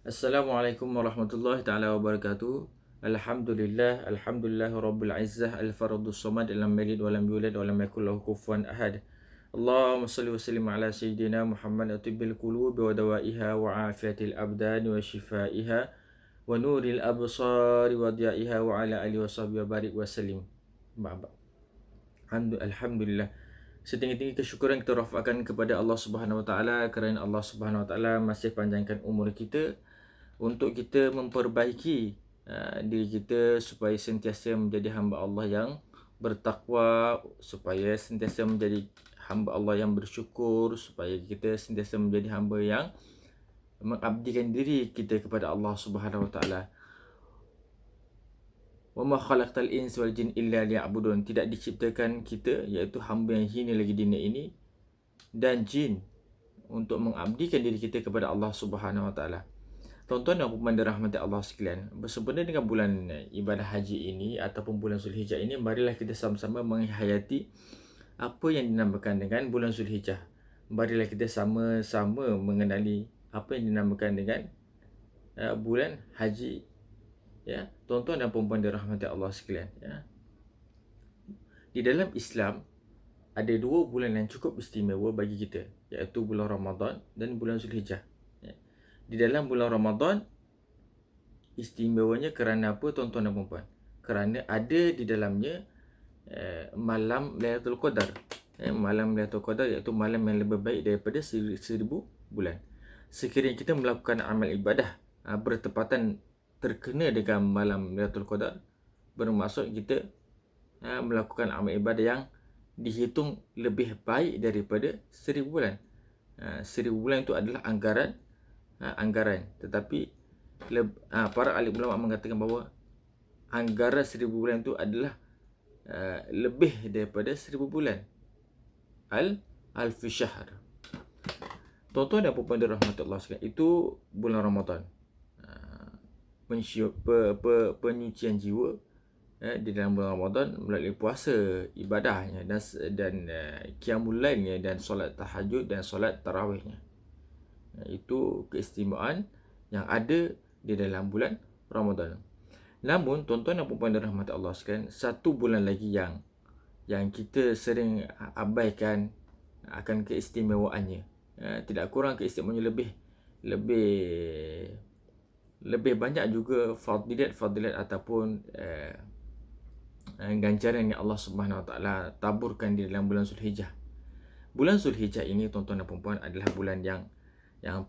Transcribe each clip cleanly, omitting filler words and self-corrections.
Assalamualaikum warahmatullahi taala wabarakatuh. Alhamdulillah rabbil izzah al-fardus samad lam yalid wa lam yulad wa lam yakul lahu kufuwan ahad. Allahumma salli wa sallim ala sayyidina Muhammad atibbil qulubi wa dawaiha wa afiyatil abdan wa shifaiha wa nuril absari wa diyaiha wa ala alihi wa sahbihi wa barik wa sallim. Alhamdulillah. Setinggi-tinggi kesyukuran kita rafakkan kepada Allah Subhanahu Wa Taala kerana Allah Subhanahu Wa Taala masih panjangkan umur kita untuk kita memperbaiki diri kita supaya sentiasa menjadi hamba Allah yang bertakwa, supaya sentiasa menjadi hamba Allah yang bersyukur, supaya kita sentiasa menjadi hamba yang mengabdikan diri kita kepada Allah Subhanahu Wa Taala. Wa ma khalaqtal insa wal jin illa liya'budun. Tidak diciptakan kita, iaitu hamba yang hina lagi di dunia ini, dan jin untuk mengabdikan diri kita kepada Allah Subhanahu Wa Taala. Tuan-tuan dan puan dirahmati Allah sekalian, bersempena dengan bulan ibadah haji ini ataupun bulan Zulhijjah ini, marilah kita sama-sama menghayati apa yang dinamakan dengan bulan Zulhijjah. Marilah kita sama-sama mengenali apa yang dinamakan dengan bulan haji. Ya, tuan-tuan dan puan dirahmati Allah sekalian, ya. Di dalam Islam ada dua bulan yang cukup istimewa bagi kita, iaitu bulan Ramadan dan bulan Zulhijjah. Ya. Di dalam bulan Ramadan istimewanya kerana apa, tuan-tuan dan puan? Kerana ada di dalamnya malam Lailatul Qadar. Malam Lailatul Qadar iaitu malam yang lebih baik daripada 1000 bulan. Sekiranya kita melakukan amal ibadah bertepatan terkena dengan malam Lailatul Qadar, bermaksud kita melakukan amal ibadah yang dihitung lebih baik daripada 1000 bulan. 1000 bulan itu adalah anggaran, tetapi para alim ulama mengatakan bahawa anggaran 1000 bulan itu adalah lebih daripada 1000 bulan. Alfi syahr. Tuan-tuan dan puan dirahmati Allah sekalian, itu bulan Ramadan. Penyucian jiwa di dalam bulan Ramadan melalui puasa, ibadahnya dan qiyamul lailnya dan solat tahajud dan solat tarawihnya. Itu keistimewaan yang ada di dalam bulan Ramadan. Namun tuan-tuan dan puan dirahmati Allah sekalian, satu bulan lagi yang kita sering abaikan akan keistimewaannya. Tidak kurang keistimewaannya, lebih banyak juga fadilat ataupun ganjaran yang Allah Subhanahu Wa Taala taburkan di dalam bulan Zulhijjah. Bulan Zulhijjah ini, tuan-tuan dan puan, adalah bulan yang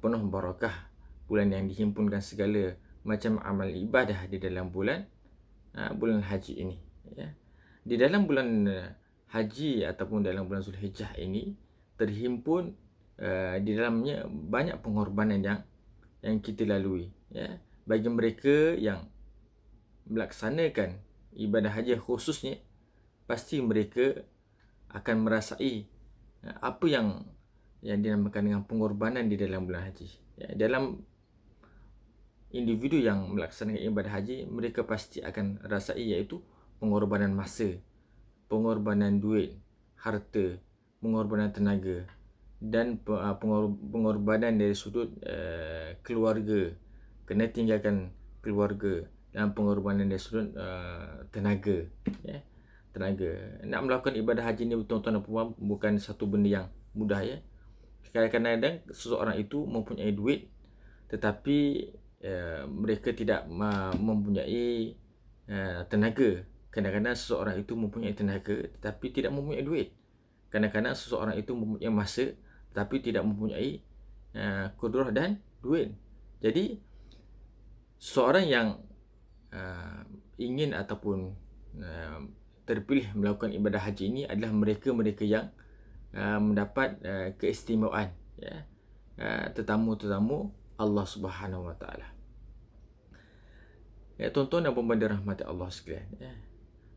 penuh barakah, bulan yang dihimpunkan segala macam amal ibadah di dalam bulan haji ini, ya. Di dalam bulan haji ataupun dalam bulan Zulhijjah ini terhimpun di dalamnya banyak pengorbanan yang kita lalui, ya. Bagi mereka yang melaksanakan ibadah haji khususnya, pasti mereka akan merasai apa yang dinamakan dengan pengorbanan di dalam bulan haji, ya. Dalam individu yang melaksanakan ibadah haji, mereka pasti akan rasai, iaitu pengorbanan masa, pengorbanan duit, harta, pengorbanan tenaga, dan pengorbanan dari sudut keluarga, kena tinggalkan keluarga, dan pengorbanan dari sudut tenaga, ya. Tenaga. Nak melakukan ibadah haji ni, tuan-tuan dan puan, bukan satu benda yang mudah, ya. Kadang-kadang seseorang itu mempunyai duit, tetapi mereka tidak mempunyai tenaga. Kadang-kadang seseorang itu mempunyai tenaga tetapi tidak mempunyai duit. Kadang-kadang seseorang itu mempunyai masa tetapi tidak mempunyai kudrah dan duit. Jadi seorang yang ingin ataupun terpilih melakukan ibadah haji ini adalah mereka-mereka yang mendapat keistimewaan, ya, tetamu-tetamu Allah Subhanahu Wa Taala. Ya, tuan-tuan dan puan dirahmati Allah sekalian, ya.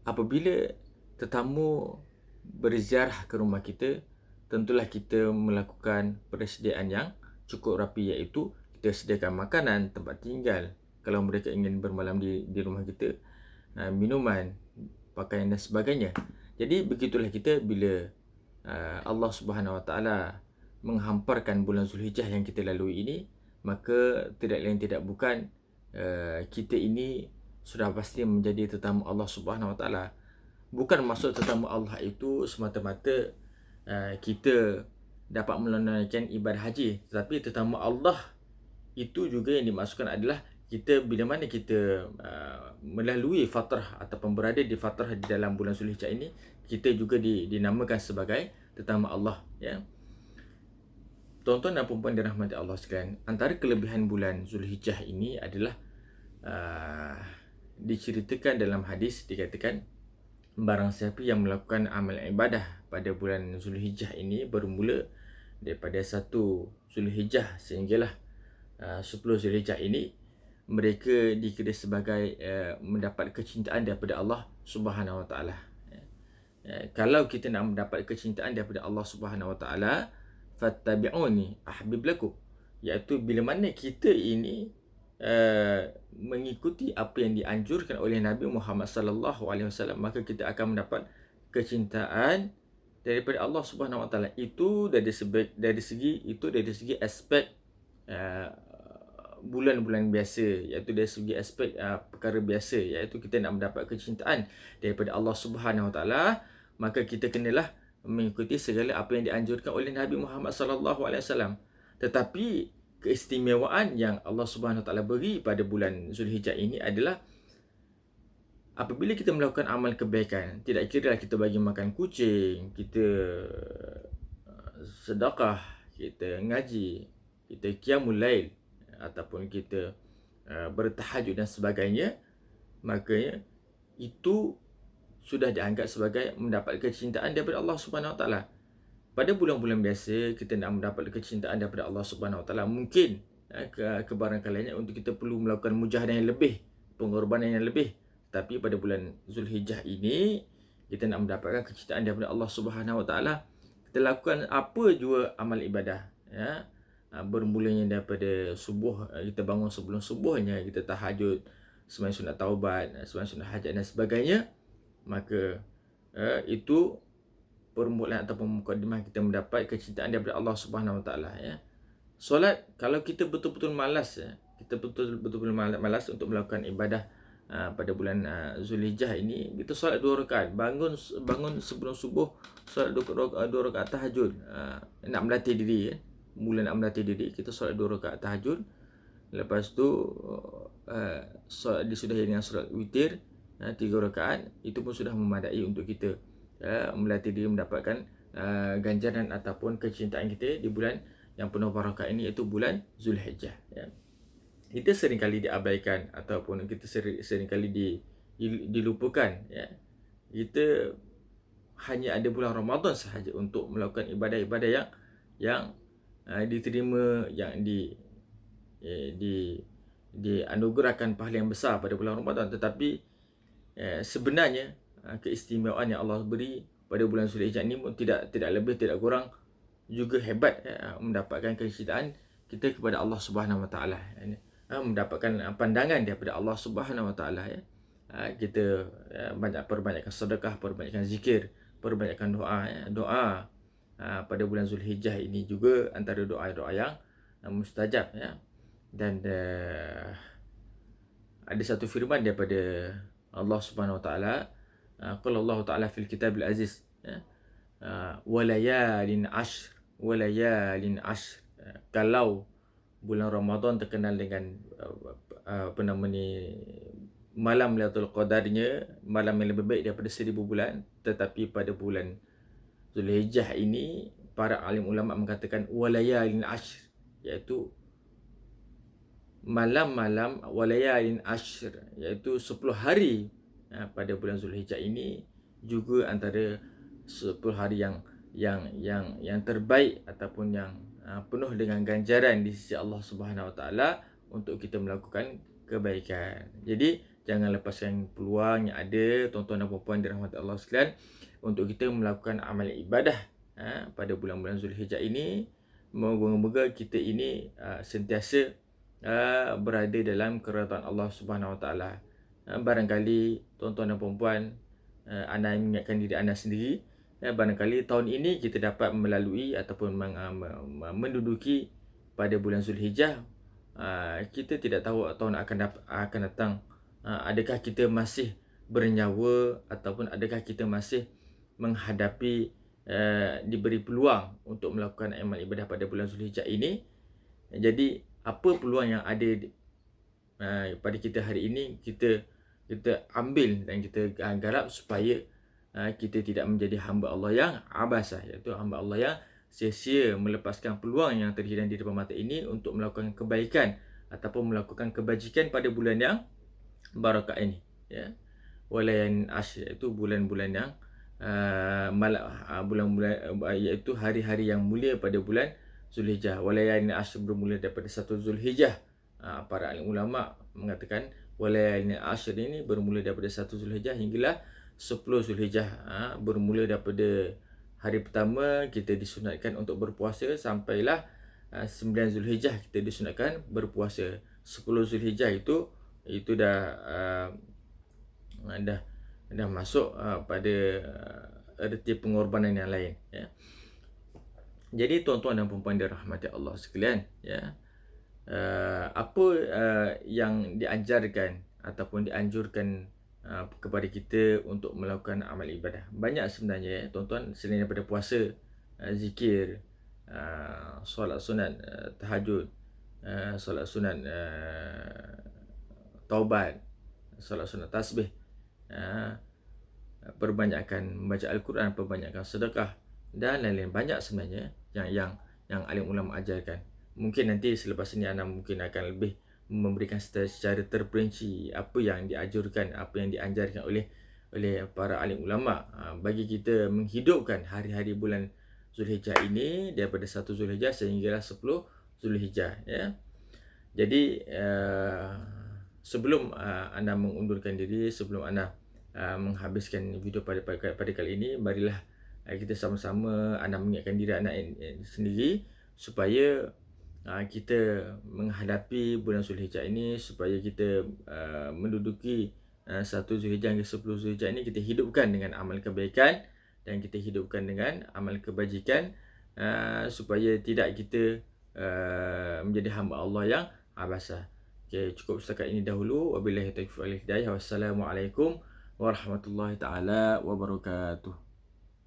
Apabila tetamu berziarah ke rumah kita, tentulah kita melakukan persediaan yang cukup rapi, iaitu kita sediakan makanan, tempat tinggal kalau mereka ingin bermalam di rumah kita, minuman, pakaian dan sebagainya. Jadi begitulah kita bila Allah Subhanahu Wa Taala menghamparkan bulan Zulhijjah yang kita lalui ini, maka tidak lain tidak bukan kita ini sudah pasti menjadi tetamu Allah Subhanahu Wa Taala. Bukan maksud tetamu Allah itu semata-mata kita dapat menunaikan ibadah haji, tetapi tetamu Allah itu juga yang dimaksudkan adalah kita bila mana kita melalui fatrah ataupun berada di fatrah di dalam bulan Zulhijjah ini, kita juga dinamakan sebagai tetamu Allah, ya. Tuan-tuan dan puan-puan dirahmati Allah sekalian, antara kelebihan bulan Zulhijjah ini adalah diceritakan dalam hadis, dikatakan barang siapa yang melakukan amal ibadah pada bulan Zulhijjah ini bermula daripada 1 Zulhijjah sehinggalah 10 Zulhijjah ini, mereka dikira sebagai mendapat kecintaan daripada Allah Subhanahu Wa Taala. Kalau kita nak mendapat kecintaan daripada Allah Subhanahu Wa Taala, fattabi'uni ahbib lakum, iaitu bila mana kita ini mengikuti apa yang dianjurkan oleh Nabi Muhammad sallallahu alaihi wasallam, maka kita akan mendapat kecintaan daripada Allah Subhanahu Wa Taala. Itu dari segi aspek bulan-bulan biasa, iaitu dari segi aspek perkara biasa, iaitu kita nak mendapat kecintaan daripada Allah Subhanahu Wa Taala, maka kita kenalah mengikuti segala apa yang dianjurkan oleh Nabi Muhammad sallallahu alaihi wasallam. Tetapi keistimewaan yang Allah Subhanahu Wa Taala beri pada bulan Zulhijjah ini adalah apabila kita melakukan amal kebaikan, tidak kira kita bagi makan kucing, kita sedekah, kita ngaji, kita qiyamul lail, ataupun kita bertahajud dan sebagainya, maka itu sudah dianggap sebagai mendapat kecintaan daripada Allah Subhanahu Wa Taala. Pada bulan-bulan biasa, kita nak mendapat kecintaan daripada Allah Subhanahu Wa Taala, mungkin kebarangkaliannya untuk kita perlu melakukan mujahadah yang lebih, pengorbanan yang lebih. Tapi pada bulan Zulhijjah ini, kita nak mendapatkan kecintaan daripada Allah Subhanahu Wa Taala, kita lakukan apa jua amal ibadah, ya. Bermulanya daripada subuh, kita bangun sebelum subuhnya, kita tahajud, sembahyang sunat taubat, sembahyang sunat hajat dan sebagainya, maka itu permulaan ataupun mukadimah kita mendapat kecintaan daripada Allah Subhanahu Wa Taala, ya. Solat, kalau kita betul-betul malas, ya, kita betul-betul malas untuk melakukan ibadah pada bulan Zulhijjah ini, kita solat 2 rakaat, bangun sebelum subuh, solat 2 rakaat tahajud, nak melatih diri, ya. Mula nak melatih diri, kita solat 2 rakaat tahajud. Lepas tu solat disudahi dengan solat witir 3 rakaat. Itu pun sudah memadai untuk kita melatih diri mendapatkan ganjaran ataupun kecintaan kita di bulan yang penuh barakah ini, iaitu bulan Zulhijjah, ya. Kita seringkali diabaikan ataupun kita seringkali dilupakan, ya. Kita hanya ada bulan Ramadan sahaja untuk melakukan ibadah-ibadah yang diterima, yang dianugerahkan pahala yang besar pada bulan Ramadan. Tetapi sebenarnya keistimewaan yang Allah beri pada bulan Zulhijjah ini pun tidak lebih tidak kurang juga hebat, mendapatkan kecintaan kita kepada Allah Subhanahu Wa Taala, mendapatkan pandangan daripada Allah Subhanahu Wa Taala, ya. Kita perbanyakkan sedekah, perbanyakkan zikir, perbanyakkan doa, ya. Doa pada bulan Zulhijjah ini juga antara doa-doa yang mustajab, ya. Dan ada satu firman daripada Allah Subhanahu Wa Taala, qala Allah Taala fil kitabil aziz, ya, walayalin ashr. Kalau bulan Ramadan terkenal dengan malam Lailatul Qadarnya, malam yang lebih baik daripada 1000 bulan, tetapi pada bulan Zulhijjah ini para alim ulama mengatakan walayalin ashr, iaitu malam-malam, walayalin ashr, iaitu 10 hari pada bulan Zulhijjah ini juga antara 10 hari yang terbaik ataupun yang penuh dengan ganjaran di sisi Allah Subhanahu Wa Taala untuk kita melakukan kebaikan. Jadi jangan lepaskan peluang yang ada, tuan-tuan dan puan-puan dirahmati Allah sekalian, untuk kita melakukan amal ibadah pada bulan-bulan Zulhijjah ini. Moga-moga kita ini sentiasa berada dalam keridhaan Allah Subhanahu Wa Taala. Barangkali tuan-tuan dan puan-puan, anda mengingatkan diri anda sendiri, barangkali tahun ini kita dapat melalui ataupun menduduki pada bulan Zulhijjah kita tidak tahu tahun akan datang, adakah kita masih bernyawa ataupun adakah kita masih menghadapi diberi peluang untuk melakukan amal ibadah pada bulan Zulhijjah ini. Jadi apa peluang yang ada pada kita hari ini, kita ambil dan kita garap supaya kita tidak menjadi hamba Allah yang abasah, iaitu hamba Allah yang sia-sia melepaskan peluang yang terhidang di depan mata ini untuk melakukan kebaikan ataupun melakukan kebajikan pada bulan yang barakah ini, ya. Walayan Ashr, iaitu bulan-bulan yang bulan-bulan iaitu hari-hari yang mulia pada bulan Zulhijjah. Walayan Ashr bermula daripada 1 Zulhijjah. Para alim ulama mengatakan walayan Ashr ini bermula daripada 1 Zulhijjah hinggalah 10 Zulhijjah. Bermula daripada hari pertama kita disunatkan untuk berpuasa sampailah 9 Zulhijjah kita disunatkan berpuasa. 10 Zulhijjah itu dah masuk pada erti pengorbanan yang lain, ya. Jadi tuan-tuan dan puan-puan dirahmati Allah sekalian, ya. Apa yang diajarkan ataupun dianjurkan kepada kita untuk melakukan amal ibadah? Banyak sebenarnya, ya, tuan-tuan, selain daripada puasa, zikir, solat sunat tahajud, solat sunat taubat, solat sunat tasbih, perbanyakkan membaca Al-Quran, perbanyakkan sedekah dan lain-lain. Banyak sebenarnya yang alim ulama ajarkan. Mungkin nanti selepas ini anda mungkin akan lebih memberikan secara terperinci apa yang dianjurkan, apa yang diajarkan oleh para alim ulama bagi kita menghidupkan hari-hari bulan Zulhijjah ini daripada 1 Zulhijjah sehinggalah 10 Zulhijjah, ya. Jadi sebelum anda mengundurkan diri, sebelum anda menghabiskan video pada kali ini, marilah kita sama-sama anda mengingatkan diri anda sendiri supaya kita menghadapi bulan Zulhijjah ini, supaya kita menduduki 1 Zulhijjah hingga 10 Zulhijjah ini kita hidupkan dengan amal kebaikan dan kita hidupkan dengan amal kebajikan, supaya tidak kita menjadi hamba Allah yang abasah. Okay, cukup setakat ini dahulu. Wabillahi taufiq wal hidayah. Wassalamualaikum warahmatullahi taala wabarakatuh.